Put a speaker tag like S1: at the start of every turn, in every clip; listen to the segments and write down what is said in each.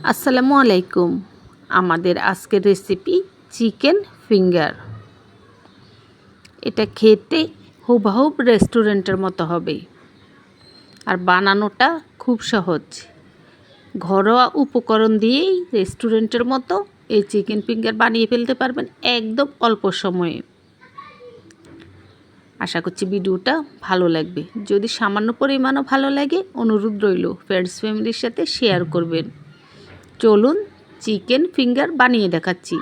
S1: আসসালামু আলাইকুম। আমাদের আজকের রেসিপি চিকেন ফিঙ্গার। এটা খেতে হুবহুব রেস্টুরেন্টের মতো হবে, আর বানানোটা খুব সহজ। ঘরোয়া উপকরণ দিয়েই রেস্টুরেন্টের মতো এই চিকেন ফিঙ্গার বানিয়ে ফেলতে পারবেন একদম অল্প সময়ে। আশা করছি ভিডিওটা ভালো লাগবে। যদি সামান্য পরিমাণও ভালো লাগে, অনুরোধ রইল ফ্রেন্ডস ফ্যামিলির সাথে শেয়ার করবেন। চলুন চিকেন ফিঙ্গার বানিয়ে দেখাচ্ছি।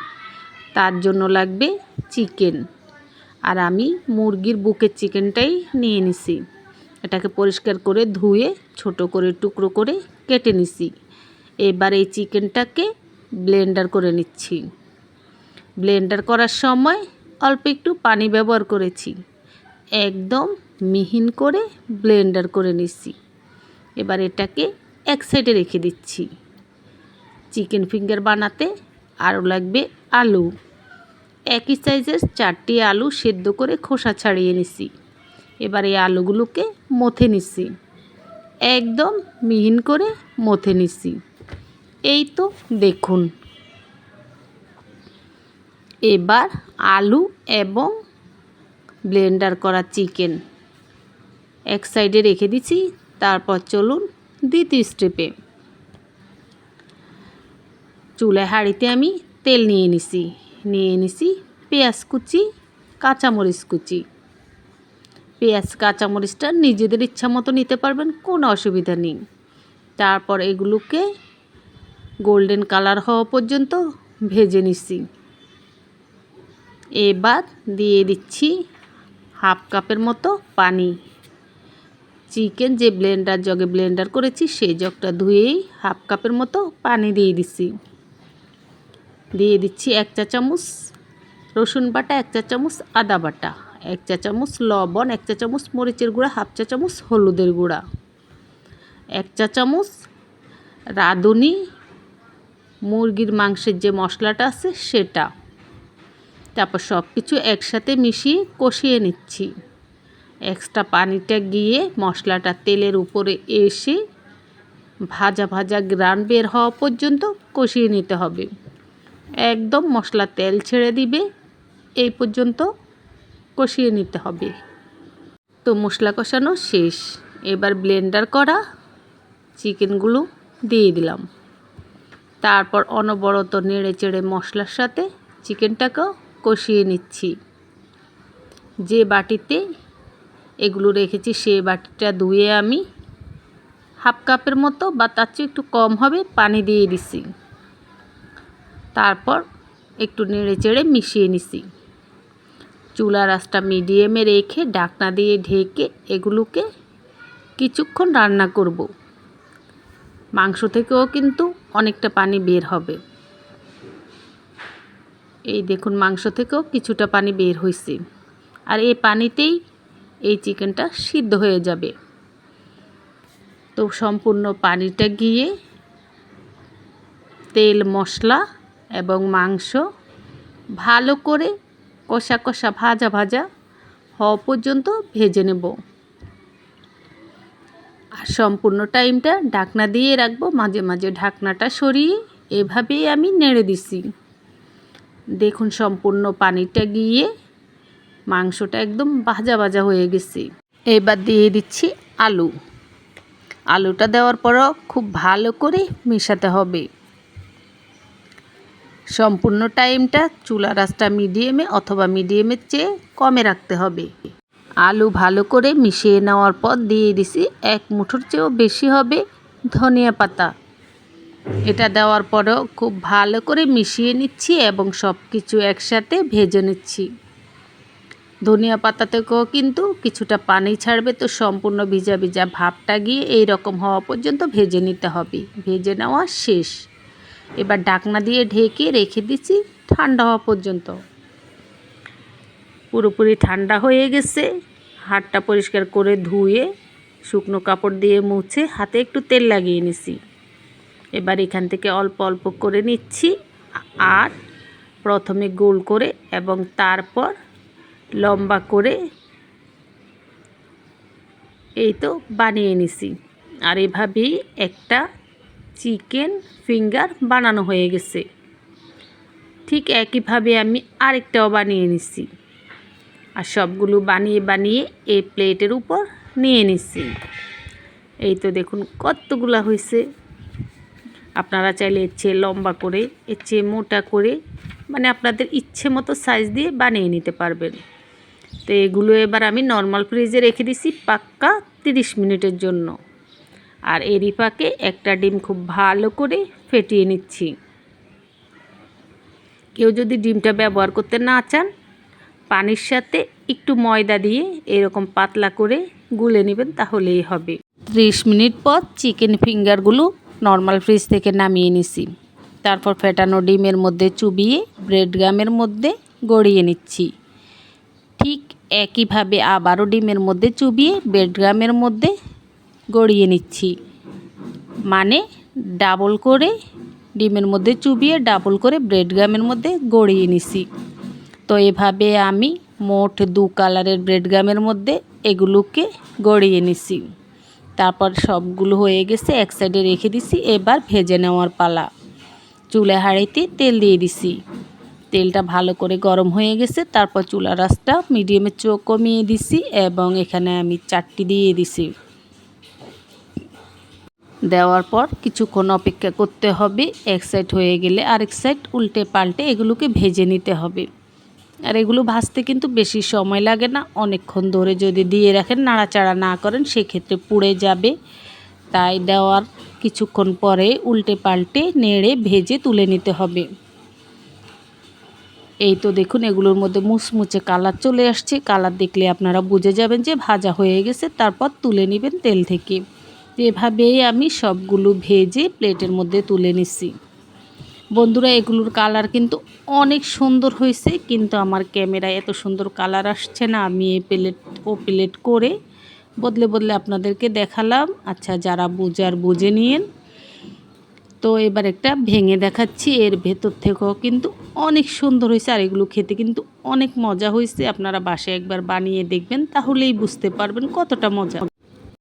S1: তার জন্য লাগবে চিকেন, আর আমি মুরগির বুকের চিকেনটাই নিয়ে নিছি। এটাকে পরিষ্কার করে ধুয়ে ছোট করে টুকরো করে কেটে নিছি। এবার এই চিকেনটাকে ব্লেন্ডার করে নিচ্ছি। ব্লেন্ডার করার সময় অল্প একটু পানি ব্যবহার করেছি। একদম মিহিন করে ব্লেন্ডার করে নিচ্ছি। এবার এটাকে এক সাইডে রেখে দিচ্ছি। চিকেন ফিঙ্গার বানাতে আরও লাগবে আলু। একই সাইজের 4টি আলু সেদ্ধ করে খোসা ছাড়িয়ে নিছি। এবার এই আলুগুলোকে মথে নিছি, একদম মিহিন করে মথে নিছি। এই তো দেখুন। এবার আলু এবং ব্লেন্ডার করা চিকেন এক সাইডে রেখে দিছি। তারপর চলুন দ্বিতীয় স্টেপে। চুলায় হাঁড়িতে আমি তেল নিয়ে নিছি পেঁয়াজ কুচি, কাঁচামরিচ কুচি। পেঁয়াজ কাঁচামরিচটা নিজেদের ইচ্ছা মতো নিতে পারবেন, কোনো অসুবিধা নেই। তারপর এগুলোকে গোল্ডেন কালার হওয়া পর্যন্ত ভেজে নিছি। এবার দিয়ে দিচ্ছি হাফ কাপের মতো পানি। চিকেন যে ব্লেন্ডার জগে ব্লেন্ডার করেছি সেই জগটা ধুয়েই হাফ কাপের মতো পানি দিয়ে দিচ্ছি। দিয়ে দিচ্ছি 1 চা চামচ রসুন বাটা, 1 চা চামচ আদা বাটা, 1 চা চামচ লবণ, 1 চা চামচ মরিচের গুঁড়া, হাফ চা চামচ হলুদের গুঁড়া, 1 চা চামচ রাঁধুনি মুরগির মাংসের যে মশলাটা আছে সেটা। তারপর সব কিছু একসাথে মিশিয়ে কষিয়ে নিচ্ছি। এক্সট্রা পানিটা গিয়ে মশলাটা তেলের উপরে এসে ভাজা ভাজা গ্রান বের হওয়া পর্যন্ত কষিয়ে নিতে হবে। একদম মশলা তেল ছেড়ে দিবে, এই পর্যন্ত কষিয়ে নিতে হবে। তো মশলা কষানো শেষ। এবার ব্লেন্ডার করা চিকেনগুলো দিয়ে দিলাম। তারপর অনবরত নেড়ে চেড়ে মশলার সাথে চিকেনটাকেও কষিয়ে নিচ্ছি। যে বাটিতে এগুলো রেখেছি সেই বাটিটা ধুয়ে আমি হাফ কাপের মতো বা তার চেয়ে একটু কম হবে পানি দিয়ে দিছি। তারপর একটু নেড়ে চেড়ে মিশিয়ে নিছি। চুলার আঁচটা মিডিয়ামে রেখে ঢাকনা দিয়ে ঢেকে এগুলোকে কিছুক্ষণ রান্না করব। মাংস থেকেও কিন্তু অনেকটা পানি বের হবে। এই দেখুন, মাংস থেকেও কিছুটা পানি বের হয়েছে, আর এই পানিতেই এই চিকেনটা সিদ্ধ হয়ে যাবে। তো সম্পূর্ণ পানিটা গিয়ে তেল, মশলা এবং মাংস ভালো করে কষা কষা ভাজা ভাজা হওয়া পর্যন্ত ভেজে নেব। আর সম্পূর্ণ টাইমটা ঢাকনা দিয়ে রাখবো। মাঝে মাঝে ঢাকনাটা সরিয়ে এভাবেই আমি নেড়ে দিছি। দেখুন, সম্পূর্ণ পানিটা গিয়ে মাংসটা একদম ভাজা ভাজা হয়ে গেছে। এবার দিয়ে দিচ্ছি আলু। আলুটা দেওয়ার পরও খুব ভালো করে মেশাতে হবে। সম্পূর্ণ টাইমটা চুলার আঁচটা মিডিয়ামে অথবা মিডিয়ামের চেয়ে কমে রাখতে হবে। আলু ভালো করে মিশিয়ে নেওয়ার পর দিয়ে দিছি 1 মুঠোর চেয়েও বেশি হবে ধনিয়া পাতা। এটা দেওয়ার পরেও খুব ভালো করে মিশিয়ে নিচ্ছি এবং সব কিছু একসাথে ভেজে নিচ্ছি। ধনিয়া পাতা থেকেও কিন্তু কিছুটা পানি ছাড়বে, তো সম্পূর্ণ ভিজা ভিজা ভাবটা গিয়ে এই রকম হওয়া পর্যন্ত ভেজে নিতে হবে। ভেজে নেওয়া শেষ। এবার ঢাকনা দিয়ে ঢেকে রেখে দিচ্ছি ঠান্ডা হওয়া পর্যন্ত। পুরোপুরি ঠান্ডা হয়ে গেছে। হাতটা পরিষ্কার করে ধুয়ে শুকনো কাপড় দিয়ে মুছে হাতে একটু তেল লাগিয়ে নিছি। এবার এখান থেকে অল্প অল্প করে নিচ্ছি, আর প্রথমে গোল করে এবং তারপর লম্বা করে এই তো বানিয়ে নিছি। আর এভাবেই একটা চিকেন ফিঙ্গার বানানো হয়ে গেছে। ঠিক একইভাবে আমি আরেকটাও বানিয়ে নিচ্ছি, আর সবগুলো বানিয়ে বানিয়ে এই প্লেটের উপর নিয়ে নিচ্ছি। এই তো দেখুন কতগুলা হয়েছে। আপনারা চাইলে এর চেয়ে লম্বা করে, এর চেয়ে মোটা করে, মানে আপনাদের ইচ্ছে মতো সাইজ দিয়ে বানিয়ে নিতে পারবেন। তো এগুলো এবার আমি নর্মাল ফ্রিজে রেখে দিছি পাক্কা 30 মিনিটের জন্য। আর এরই ফাঁকে একটা ডিম খুব ভালো করে ফেটিয়ে নিচ্ছি। কেউ যদি ডিমটা ব্যবহার করতে না চান, পানির সাথে একটু ময়দা দিয়ে এরকম পাতলা করে গুলে নেবেন, তাহলেই হবে। 30 মিনিট পর চিকেন ফিঙ্গারগুলো নর্মাল ফ্রিজ থেকে নামিয়ে নিছি। তারপর ফেটানো ডিমের মধ্যে চুবিয়ে ব্রেড গামের মধ্যে গড়িয়ে নিচ্ছি। ঠিক একইভাবে আবারও ডিমের মধ্যে চুবিয়ে ব্রেড গামের মধ্যে গড়িয়ে নিচ্ছি, মানে ডাবল করে ডিমের মধ্যে চুবিয়ে ডাবল করে ব্রেড গামের মধ্যে গড়িয়ে নিছি। তো এভাবে আমি মোট 2 কালারের ব্রেড গামের মধ্যে এগুলোকে গড়িয়ে নিছি। তারপর সবগুলো হয়ে গেছে, এক সাইডে রেখে দিছি। এবার ভেজে নেওয়ার পালা। চুলা হাঁড়িতে তেল দিয়ে দিছি। তেলটা ভালো করে গরম হয়ে গেছে। তারপর চুলার আঁচটা মিডিয়ামে কমিয়ে দিছি এবং এখানে আমি 4টি দিয়ে দিছি। দেওয়ার পর কিছুক্ষণ অপেক্ষা করতে হবে। এক সাইড হয়ে গেলে আরেক সাইড উল্টে পাল্টে এগুলোকে ভেজে নিতে হবে। আর এগুলো ভাজতে কিন্তু বেশি সময় লাগে না। অনেকক্ষণ ধরে যদি দিয়ে রাখেন, নাড়াচাড়া না করেন, সেক্ষেত্রে পুড়ে যাবে। তাই দেওয়ার কিছুক্ষণ পরে উল্টে পাল্টে নেড়ে ভেজে তুলে নিতে হবে। এই তো দেখুন এগুলোর মধ্যে মুচমুচে কালার চলে আসছে। কালার দেখলে আপনারা বুঝে যাবেন যে ভাজা হয়ে গেছে। তারপর তুলে নেবেন তেল থেকে। এভাবেই আমি সবগুলো ভেজে প্লেটের মধ্যে তুলে নিচ্ছি। বন্ধুরা, এগুলোর কালার কিন্তু অনেক সুন্দর হয়েছে, কিন্তু আমার ক্যামেরায় এত সুন্দর কালার আসছে না। আমি এই প্লেট করে বদলে বদলে আপনাদেরকে দেখালাম। আচ্ছা, যারা বুঝার বুঝে নিন। তো এবার একটা ভেঙে দেখাচ্ছি। এর ভেতর থেকেও কিন্তু অনেক সুন্দর হয়েছে, আর এগুলো খেতে কিন্তু অনেক মজা হয়েছে। আপনারা বাসায় একবার বানিয়ে দেখবেন, তাহলেই বুঝতে পারবেন কতটা মজা।